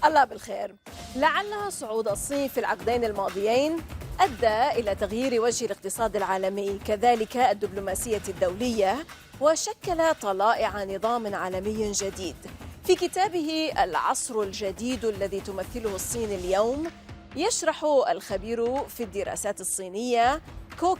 الله بالخير. لعل صعود الصين في العقدين الماضيين أدى إلى تغيير وجه الاقتصاد العالمي، كذلك الدبلوماسية الدولية، وشكل طلائع نظام عالمي جديد. في كتابه العصر الجديد الذي تمثله الصين اليوم، يشرح الخبير في الدراسات الصينية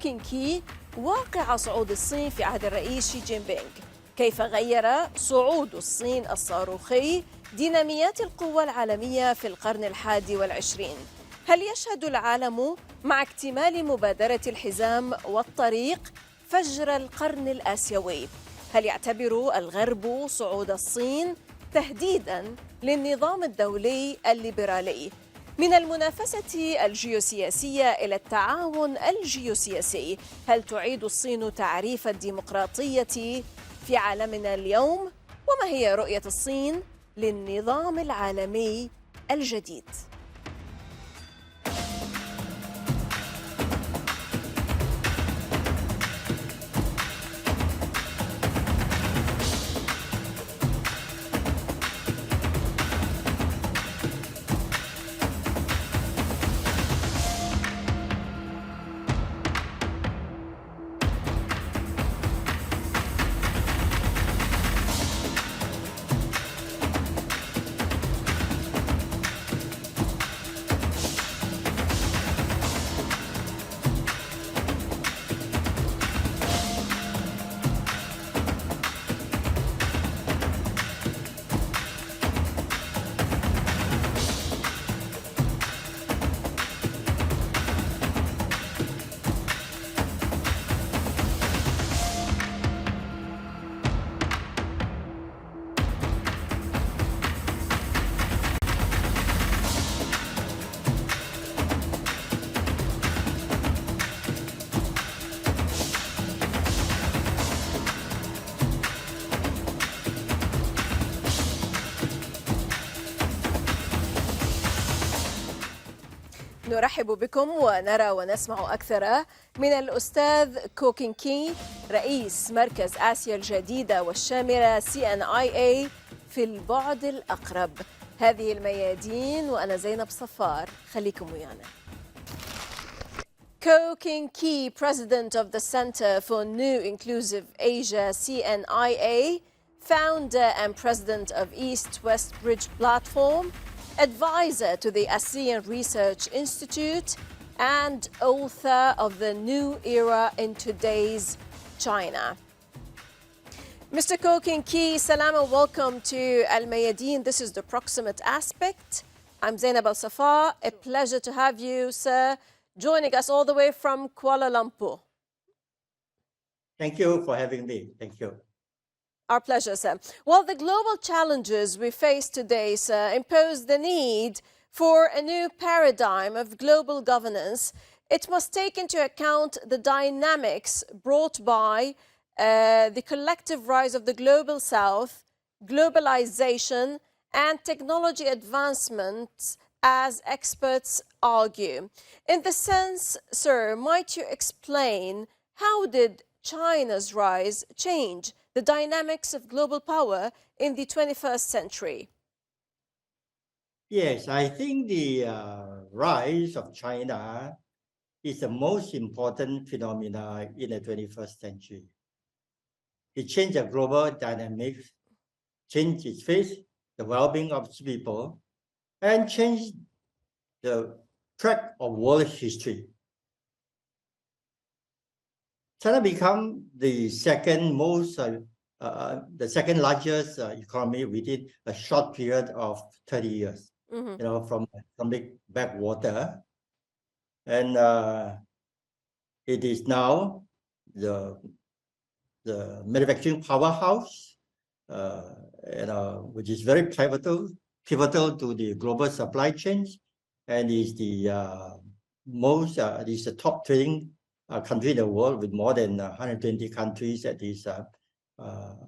كينغ واقع صعود الصين في عهد الرئيس شي جين بينغ، كيف غير صعود الصين الصاروخي ديناميات القوى العالمية في القرن 21. هل يشهد العالم مع اكتمال مبادرة الحزام والطريق فجر القرن الآسيوي؟ هل يعتبر الغرب صعود الصين تهديداً للنظام الدولي الليبرالي؟ من المنافسة الجيوسياسية إلى التعاون الجيوسياسي، هل تعيد الصين تعريف الديمقراطية في عالمنا اليوم؟ وما هي رؤية الصين للنظام العالمي الجديد؟ نرحب بكم ونرى ونسمع أكثر من الأستاذ كينغ، رئيس مركز آسيا الجديدة والشاملة CNIA في البعد الأقرب. هذه الميادين وأنا زينب صفار، خليكم ويانا. كينغ، President of the Center for New Inclusive Asia CNIA, founder and president of East-West Bridge Platform, advisor to the ASEAN Research Institute, and author of The New Era in Today's China. Mr. Kinney, salam and welcome to الميادين. This is the proximate aspect. I'm Zainab Al-Safa. A pleasure to have you, sir, joining us all the way from Kuala Lumpur. Thank you for having me. Thank you. Our pleasure, sir. Well, the global challenges we face today, sir, impose the need for a new paradigm of global governance. It must take into account the dynamics brought by the collective rise of the global south, globalization, and technology advancements, as experts argue. In the sense, sir, might you explain how did China's rise change the dynamics of global power in the 21st century? Yes, I think the rise of China is the most important phenomena in the 21st century. It changed the global dynamics, changed its face, the well-being of people, and changed the track of world history. China became the second largest economy within a short period of 30 years. Mm-hmm. You know, from the backwater, and it is now the manufacturing powerhouse, which is very pivotal to the global supply chains, and is the top trading country in the world, with more than 120 countries that is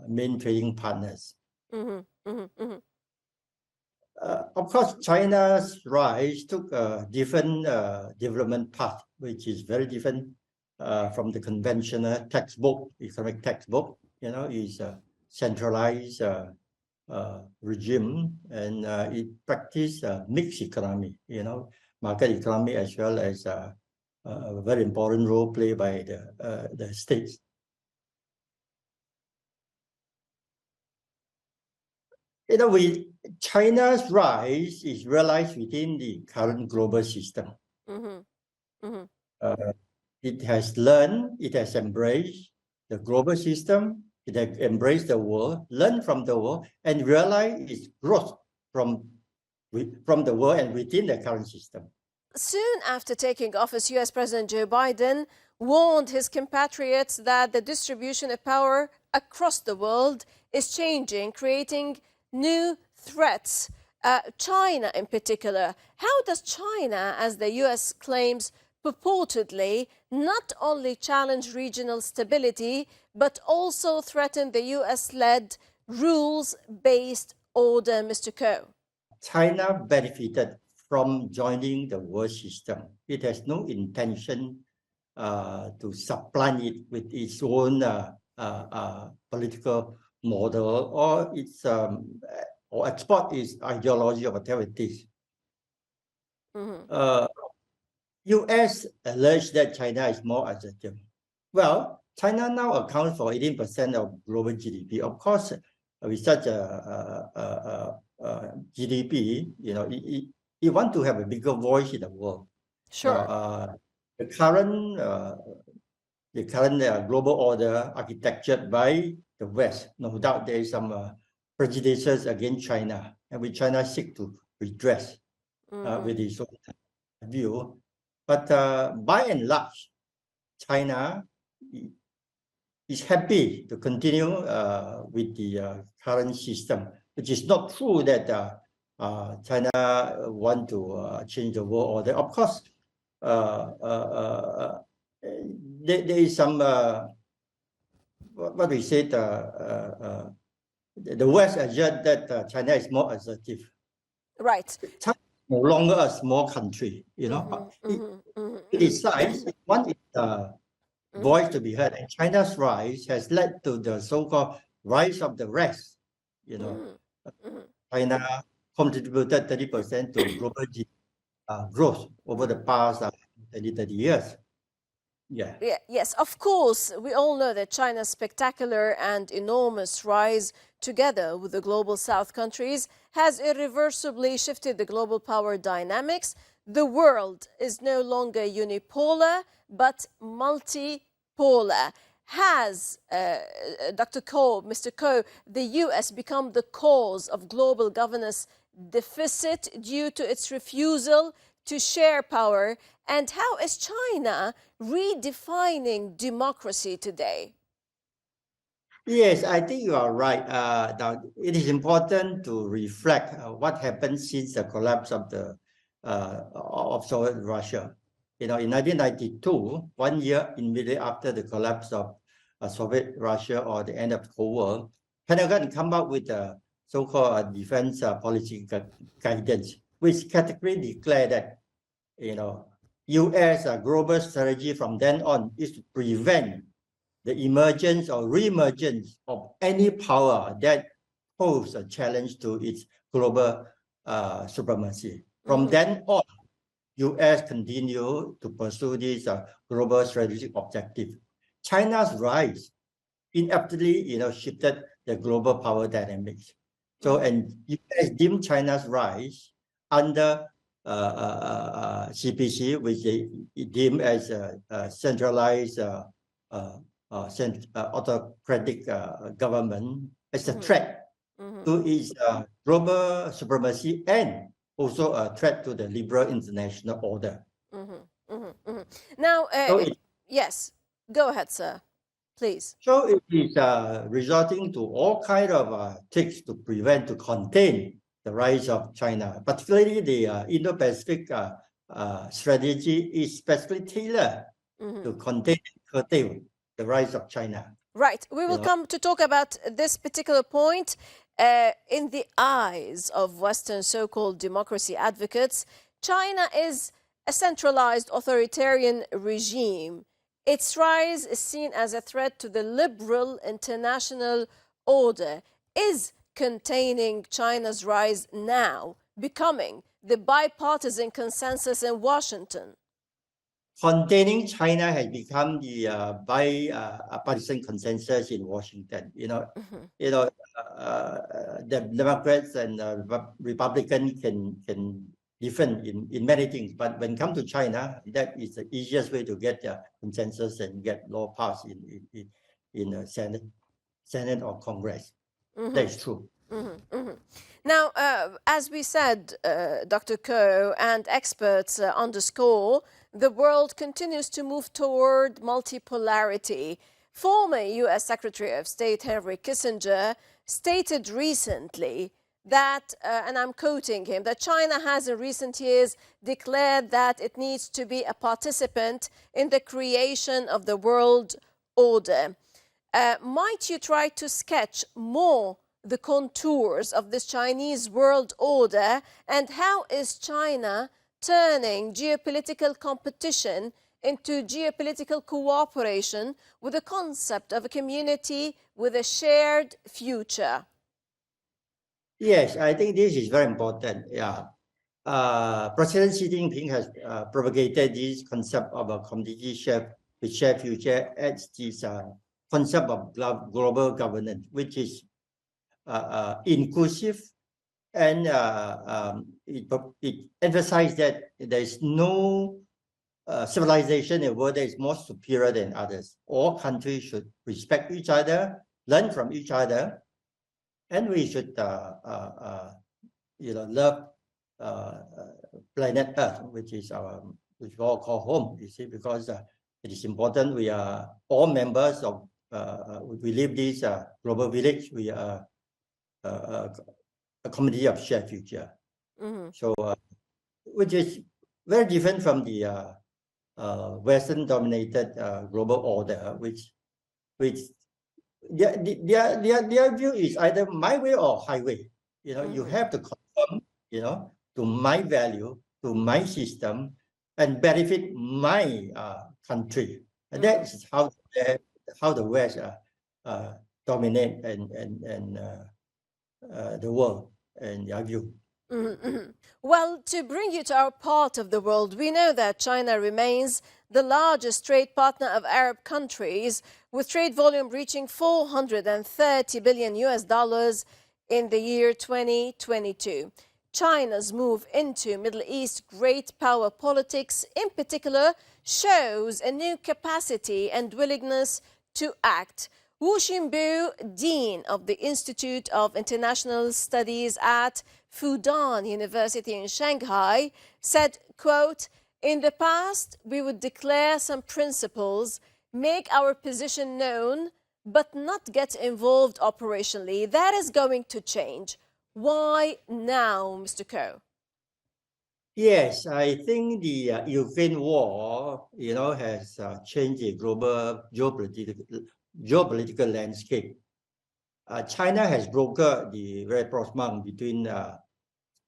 main trading partners. Mm-hmm. Mm-hmm. Mm-hmm. Of course, China's rise took a different development path, which is very different from the conventional economic textbook. You know, is centralized regime, and it practiced mixed economy, market economy as well as a very important role played by the states. China's rise is realized within the current global system. It has learned, it has embraced the global system, it has embraced the world, learned from the world, and realized its growth from the world and within the current system. Soon after taking office, US President Joe Biden warned his compatriots that the distribution of power across the world is changing, creating new threats. China in particular. How does China, as the US claims, purportedly not only challenge regional stability, but also threaten the US-led rules-based order, Mr. Ko? China benefited from joining the world system. It has no intention to supplant it with its own political model or its or export its ideology or whatever it is. US alleged that China is more assertive. Well, China now accounts for 18% of global GDP. Of course, with such a GDP, you want to have a bigger voice in the world. Sure. The current global order architectured by the West, no doubt there is some prejudices against China, and which China seek to redress with its own view. But by and large, China is happy to continue with the current system, which is not true that China want to change the world order. Of course, there is some what we say the West assert that China is more assertive. Right. China is no longer a small country, It decides it wants its voice to be heard. And China's rise has led to the so-called rise of the rest. China contributed 30% to global growth over the past 30 years. Yes, of course. We all know that China's spectacular and enormous rise, together with the global South countries, has irreversibly shifted the global power dynamics. The world is no longer unipolar, but multipolar. Has, Dr. Ko, Mr. Ko, the US become the cause of global governance deficit due to its refusal to share power? And how is China redefining democracy today? Yes, I think you are right. It is important to reflect what happened since the collapse of Soviet Russia. In 1992, 1 year immediately after the collapse of Soviet Russia or the end of the Cold War, Pentagon came up with a so-called defense policy guidance, which categorically declared that, U.S. global strategy from then on is to prevent the emergence or re-emergence of any power that pose a challenge to its global supremacy. From then on, U.S. continue to pursue this global strategic objective. China's rise ineptly, shifted the global power dynamics. So, and U.S. deemed China's rise under CPC, which they deem as a centralized autocratic government, as a threat to its global supremacy and also a threat to the liberal international order. Now, yes, go ahead, sir, please. So it is resorting to all kinds of tricks to prevent, to contain the rise of China, particularly the Indo-Pacific strategy is specifically tailored to contain and curtail the rise of China. Right. We will come to talk about this particular point. In the eyes of Western so-called democracy advocates, China is a centralized authoritarian regime. Its rise is seen as a threat to the liberal international order. Is containing China's rise now becoming the bipartisan consensus in Washington? Containing China has become the bipartisan consensus in Washington. The Democrats and Republicans can different in many things, but when it comes to China, that is the easiest way to get the consensus and get law passed in the Senate or Congress. That is true. Now, as we said, Dr. Ko, and experts underscore, the world continues to move toward multipolarity. Former U.S. Secretary of State Henry Kissinger stated recently that, and I'm quoting him, that China has in recent years declared that it needs to be a participant in the creation of the world order. Might you try to sketch more the contours of this Chinese world order, and how is China turning geopolitical competition into geopolitical cooperation with the concept of a community with a shared future? Yes, I think this is very important. Yeah. President Xi Jinping has propagated this concept of a community with shared future as this concept of global governance, which is inclusive, and it emphasizes that there is no civilization in the world that is more superior than others. All countries should respect each other, learn from each other, and we should love planet Earth, which is which we all call home. You see, because it is important. We are all members of. We live this global village. We are a community of shared future. So, which is very different from the Western-dominated global order, which their view is either my way or highway. You have to conform, to my value, to my system, and benefit my country. And that's how the West dominate and the world, in their view. Well, to bring you to our part of the world, we know that China remains the largest trade partner of Arab countries, with trade volume reaching $430 billion in the year 2022. China's move into Middle East great power politics, in particular, shows a new capacity and willingness to act. Wu Xinbu, Dean of the Institute of International Studies at Fudan University in Shanghai, said, quote, "In the past, we would declare some principles, make our position known, but not get involved operationally. That is going to change. Why now, Mr. Ko?" Yes, I think the Ukraine war, has changed the global geopolitical landscape. China has brokered the very proximity between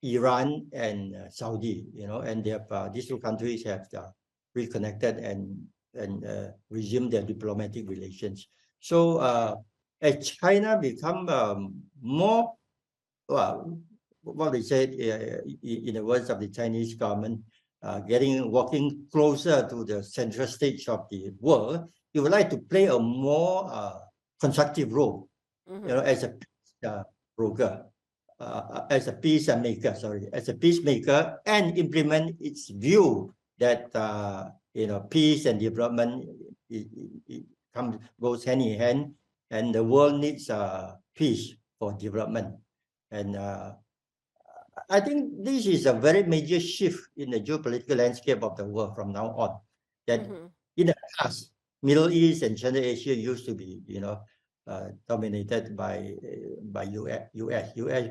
Iran and Saudi, and they have these two countries have reconnected and resumed their diplomatic relations. So as China become more, what they say in the words of the Chinese government, walking closer to the central stage of the world, you would like to play a more constructive role, as a broker, as a peacemaker, and implement its view that peace and development goes hand in hand, and the world needs peace for development. And I think this is a very major shift in the geopolitical landscape of the world from now on. That in the past, Middle East and Central Asia used to be, dominated by US. US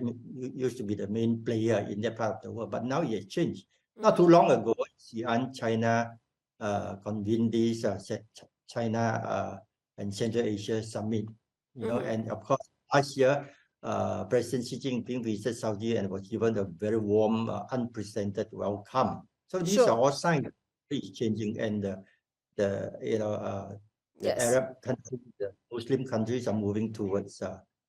used to be the main player in that part of the world, but now it has changed. Not too long ago, China convened this China and Central Asia summit, and of course last year, President Xi Jinping visited Saudi and was given a very warm, unprecedented welcome. So these are all signs that it's changing, and the Arab countries, the Muslim countries are moving towards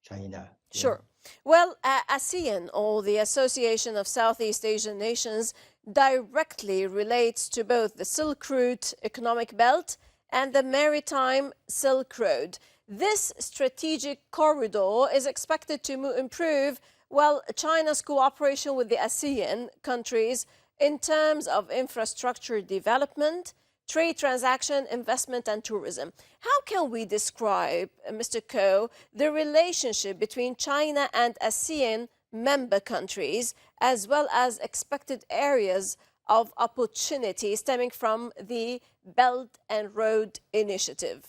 China. Sure. Well, ASEAN, or the Association of Southeast Asian Nations, directly relates to both the Silk Route economic belt and the Maritime Silk Road. This strategic corridor is expected to improve, well, China's cooperation with the ASEAN countries in terms of infrastructure development, trade transaction, investment, and tourism. How can we describe, Mr. Ko, the relationship between China and ASEAN member countries, as well as expected areas of opportunity stemming from the Belt and Road Initiative?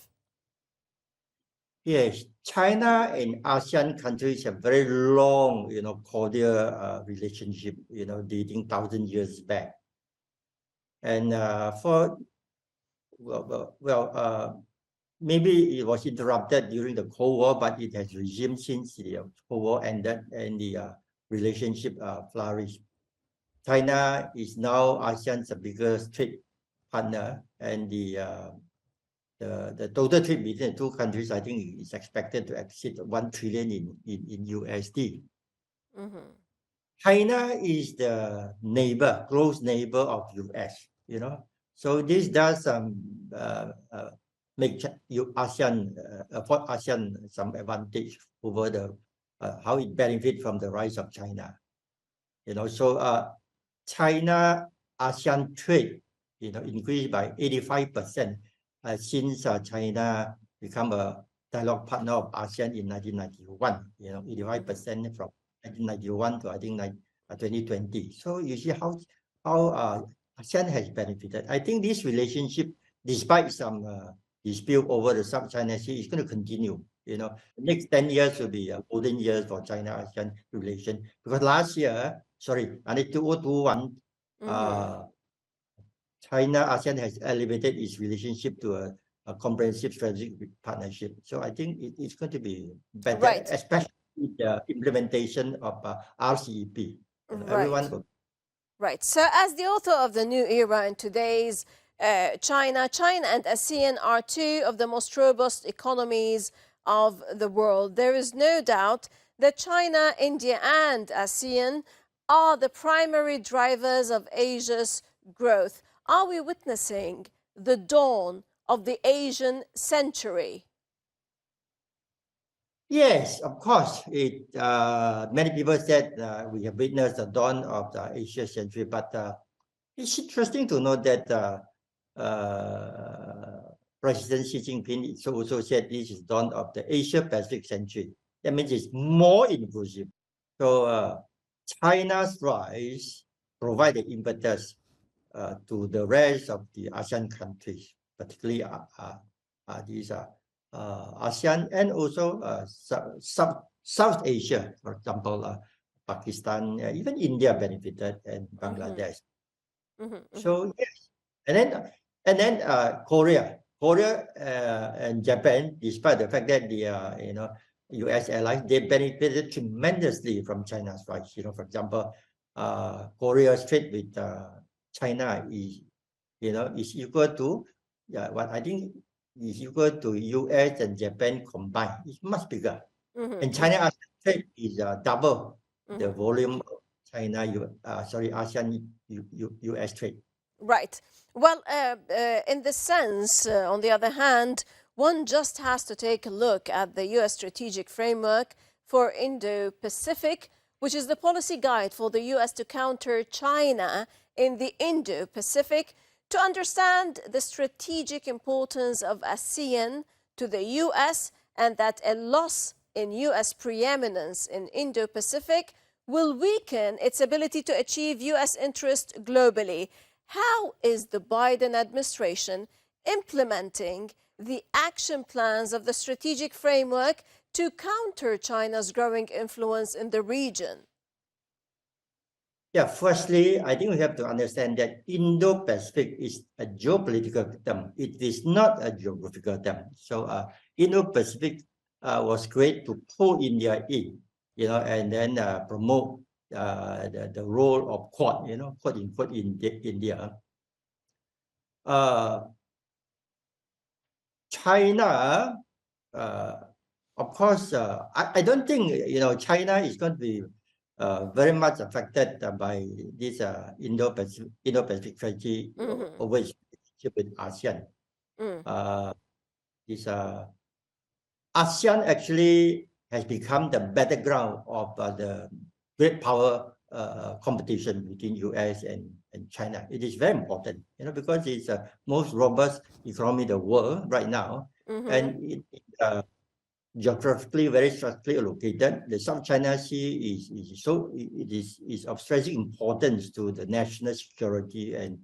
Yes, China and ASEAN countries have very long, cordial relationship, dating 1,000 years back. And maybe it was interrupted during the Cold War, but it has resumed since the Cold War ended and the relationship flourished. China is now ASEAN's biggest trade partner, and the total trade between the two countries, I think, is expected to exceed 1 trillion in USD. Mm-hmm. China is the close neighbor of US, So this does make afford ASEAN some advantage over the how it benefits from the rise of China. So China ASEAN trade, increased by 85% since China become a dialogue partner of ASEAN in 1991. 85% from 1991 to I think 2020. So you see how ASEAN has benefited. I think this relationship, despite some dispute over the South China Sea, is going to continue. The next 10 years will be golden years for China-ASEAN relation, because last year, in 2021, China-ASEAN has elevated its relationship to a comprehensive strategic partnership. So I think it's going to be better, right, especially with the implementation of RCEP. Right. Everyone will. Right. So as the author of The New Era in today's China and ASEAN are two of the most robust economies of the world. There is no doubt that China, India, and ASEAN are the primary drivers of Asia's growth. Are we witnessing the dawn of the Asian century? Yes, of course. Many people said we have witnessed the dawn of the Asian century, but it's interesting to note that President Xi Jinping also said this is dawn of the Asia-Pacific century. That means it's more inclusive. So China's rise provided impetus to the rest of the ASEAN countries, particularly these ASEAN and also South Asia, for example, Pakistan, even India benefited, and Bangladesh. So yes, and then Korea and Japan, despite the fact that the U.S. allies, they benefited tremendously from China's rise. For example, Korea's trade with China is equal to what I think is equal to U.S. and Japan combined. It's much bigger, and China trade is double the volume of ASEAN U.S. trade. Right. Well, in this sense, on the other hand, one just has to take a look at the U.S. strategic framework for Indo-Pacific, which is the policy guide for the U.S. to counter China in the Indo-Pacific, to understand the strategic importance of ASEAN to the U.S. and that a loss in U.S. preeminence in Indo-Pacific will weaken its ability to achieve U.S. interest globally. How is the Biden administration implementing the action plans of the strategic framework to counter China's growing influence in the region? Yeah, firstly, I think we have to understand that Indo-Pacific is a geopolitical term. It is not a geographical term. So Indo-Pacific was created to pull India in, and then promote the role of Quad, quote unquote, in India. China of course, I don't think China is going to be very much affected by this Indo-Pacific strategy over its relationship with ASEAN. This ASEAN actually has become the battleground of the great power competition between US and China. It is very important, because it's the most robust economy in the world right now, and it geographically very strategically located. The South China Sea is of strategic importance to the national security and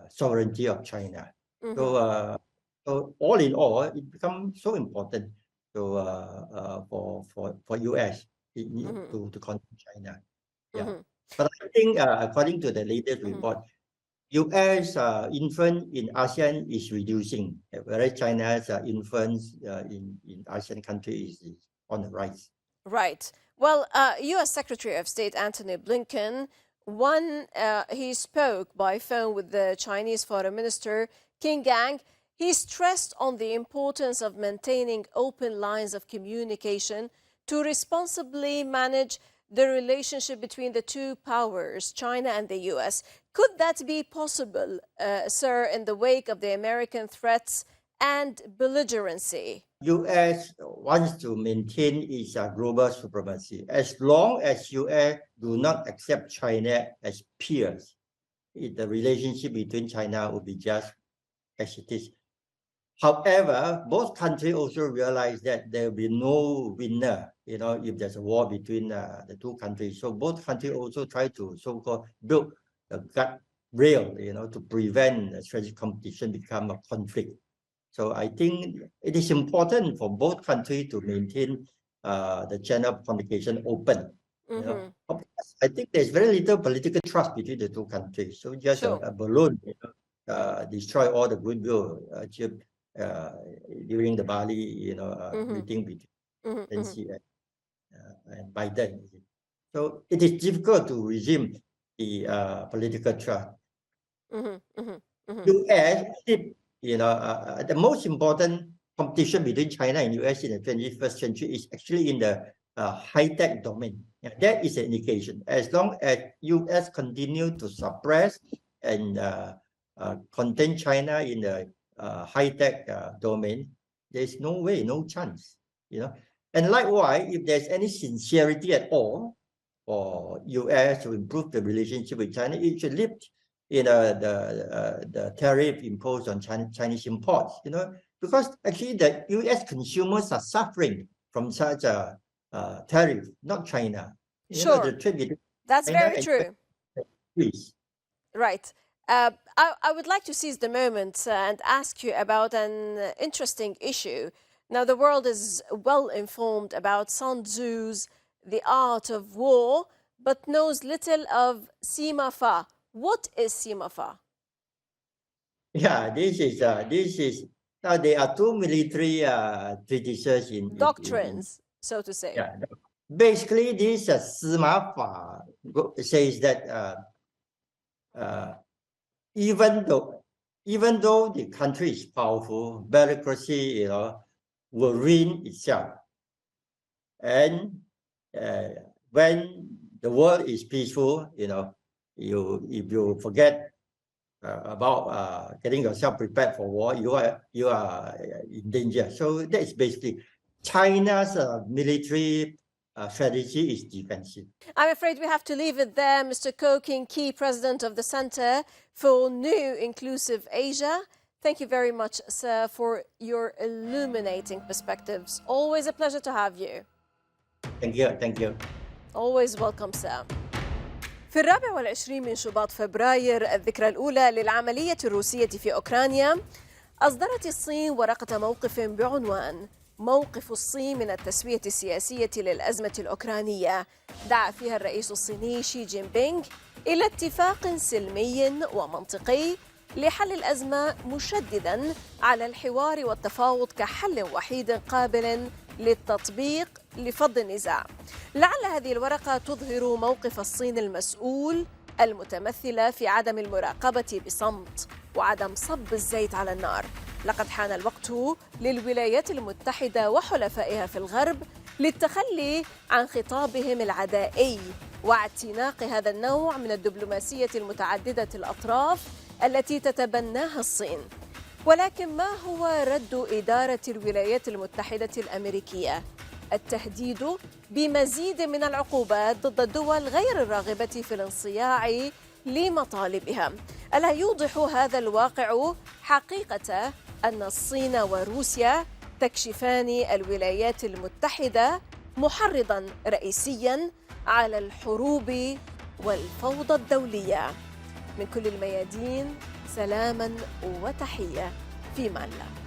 sovereignty of China. So all in all, it becomes so important for US to control China. Yeah, but I think according to the latest report, US influence in ASEAN is reducing, whereas China's influence in ASEAN countries is on the rise. Right. Well, U.S. Secretary of State Antony Blinken, he spoke by phone with the Chinese Foreign Minister Kinggang. He stressed on the importance of maintaining open lines of communication to responsibly manage the relationship between the two powers, China and the U.S. Could that be possible, sir, in the wake of the American threats and belligerency? U.S. wants to maintain its global supremacy. As long as U.S. do not accept China as peers, the relationship between China will be just as it is. However, both countries also realize that there will be no winner, if there's a war between the two countries. So both countries also try to so-called build a guardrail, to prevent strategic competition become a conflict. So I think it is important for both countries to maintain the channel of communication open. I think there's very little political trust between the two countries. So just a balloon, destroy all the goodwill achieved during the Bali, meeting between NC and Biden. So it is difficult to resume the political trust. U.S. The most important competition between China and U.S. in the 21st century is actually in the high-tech domain. That is an indication. As long as U.S. continue to suppress and contain China in the high-tech domain, there's no way, no chance. And likewise, if there's any sincerity at all for U.S. to improve the relationship with China, it should lift the tariff imposed on Chinese imports, because actually the U.S. consumers are suffering from such a tariff, not China. Sure, the trade between that's China very true. Right. I would like to seize the moment and ask you about an interesting issue. Now, the world is well informed about Sun Tzu's The Art of War, but knows little of Sima Fa. What is Sima Fa? Yeah, this is now there are two military treatises in doctrines, so to say. Yeah, basically this Sima Fa says that even though the country is powerful, bureaucracy, will ruin itself. And when the world is peaceful, if you forget about getting yourself prepared for war, you are in danger. So that is basically China's military strategy is defensive. I'm afraid we have to leave it there. Mr. Ko King-Kee, President of the Center for New Inclusive Asia. Thank you very much, sir, for your illuminating perspectives. Always a pleasure to have you. Thank you. Always welcome, sir. في 24 من شباط فبراير، الذكرى الأولى للعملية الروسية في أوكرانيا، أصدرت الصين ورقة موقف بعنوان موقف الصين من التسوية السياسية للأزمة الأوكرانية. دعا فيها الرئيس الصيني شي جين بينغ إلى اتفاق سلمي ومنطقي لحل الأزمة، مشدداً على الحوار والتفاوض كحل وحيد قابل للتطبيق لفض النزاع. لعل هذه الورقة تظهر موقف الصين المسؤول المتمثل في عدم المراقبة بصمت وعدم صب الزيت على النار. لقد حان الوقت للولايات المتحدة وحلفائها في الغرب للتخلي عن خطابهم العدائي واعتناق هذا النوع من الدبلوماسية المتعددة الأطراف التي تتبناها الصين. ولكن ما هو رد إدارة الولايات المتحدة الأمريكية؟ التهديد بمزيد من العقوبات ضد الدول غير الراغبة في الانصياع لمطالبها. ألا يوضح هذا الواقع حقيقة أن الصين وروسيا تكشفان الولايات المتحدة محرضاً رئيسياً على الحروب والفوضى الدولية؟ من كل الميادين سلاماً وتحية، في أمان الله.